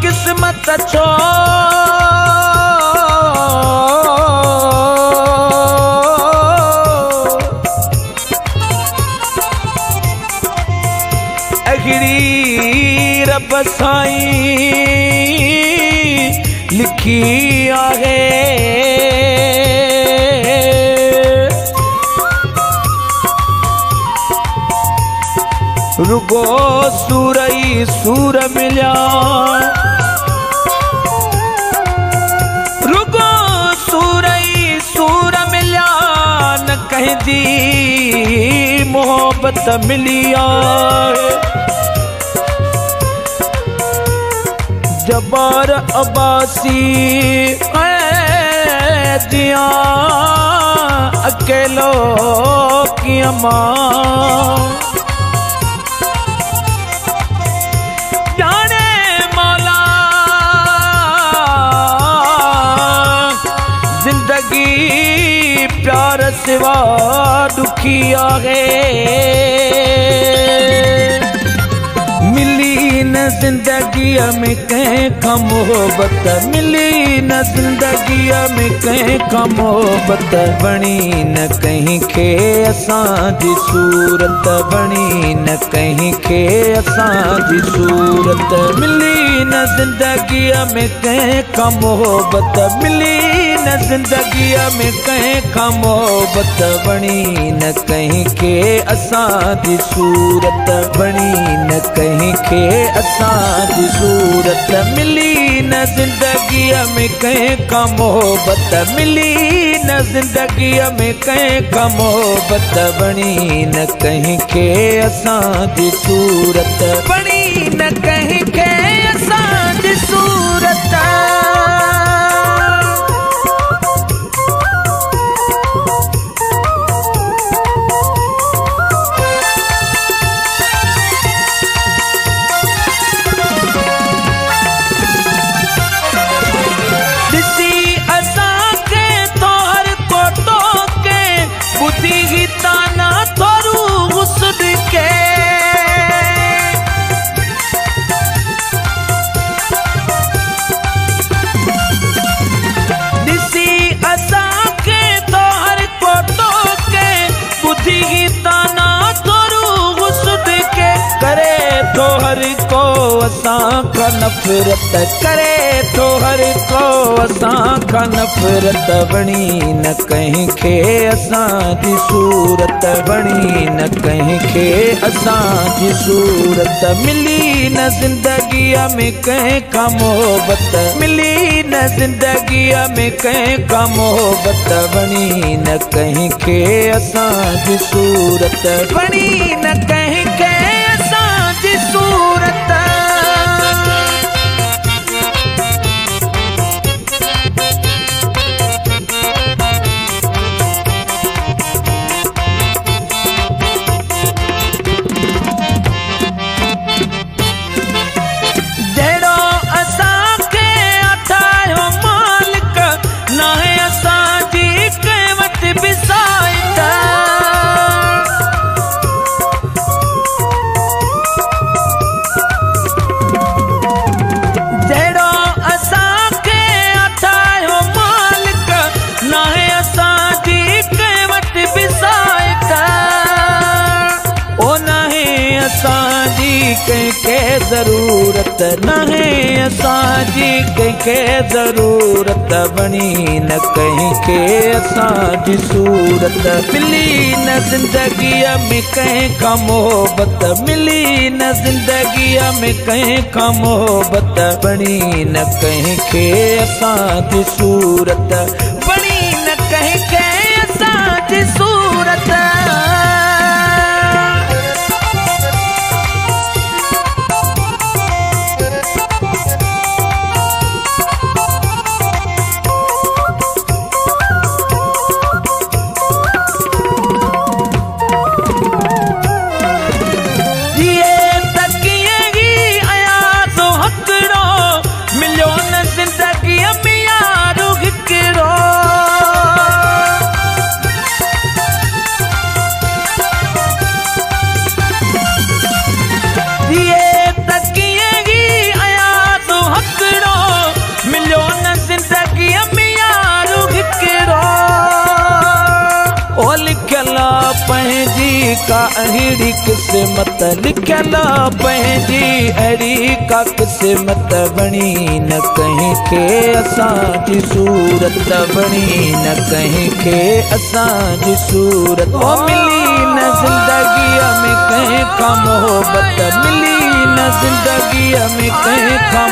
किस्मत छो अहिड़ी रब साईं लिखी आहे रुगो सूर ई सूर मिलिया रुगो सूर ई सूर मिलिया न कंहिंजी मोहब्बत मिली आहे जबार अब्बासी जिया अकेलो किया मां जाने मौला जिंदगी प्यार सिवा दुखी आहे मिली न जिंदगी में कंहिंखां मोहब्बत मिली न जिंदगी में कंहिंखां मोहब्बत बणी न कंहिंखे असांजी सूरत बणी न कंहिंखे असांजी सूरत मिली न जिंदगी में कंहिंखां मोहब्बत मिली न जिंदगी में कंहिंखां मोहब्बत बणी न कंहिंखे असांजी सूरत बणी न कंहिंखे असांजी सूरत मिली न जिंदगी में कंहिंखां मोहब्बत मिली न जिंदगी में कंहिंखां मोहब्बत बणी न कंहिंखे असांजी सूरत बणी न कंहिंखे असांजी सूरत तो हर को असां का नफरत करे तो हर को असां का नफरत बणी न कंहिंखे असांजी सूरत बणी न कंहिंखे असांजी सूरत मिली न जिंदगी में कंहिंखां मोहब्बत मिली न जिंदगी में कंहिंखां मोहब्बत बणी न कंहिंखे असांजी सूरत बणी न कंहिंखे असांजी सूरत जहिड़ो असांखे अथायो मालिक नाहे असांजी कंहिं वटि बिसाईंदा कंहिंखे ज़रूरत नाहे असांजी कंहिंखे ज़रूरत बणी न कंहिंखे असांजी सूरत मिली न ज़िंदगीअ में कंहिंखां मोहब्बत मिली न ज़िंदगीअ में कंहिंखां मोहब्बत बणी न कंहिंखे असांजी सूरत बणी न कंहिंखे असांजी सूरत अड़ी किस्मत लिखल पंहिंजी, अड़ी का किस्मत बणी न कहीं के असांजी सूरत बणी न कहीं के असांजी सूरत। ओ मिली न ज़िंदगीअ में कंहिं खां मोहबत, मिली न ज़िंदगीअ में कंहिं खां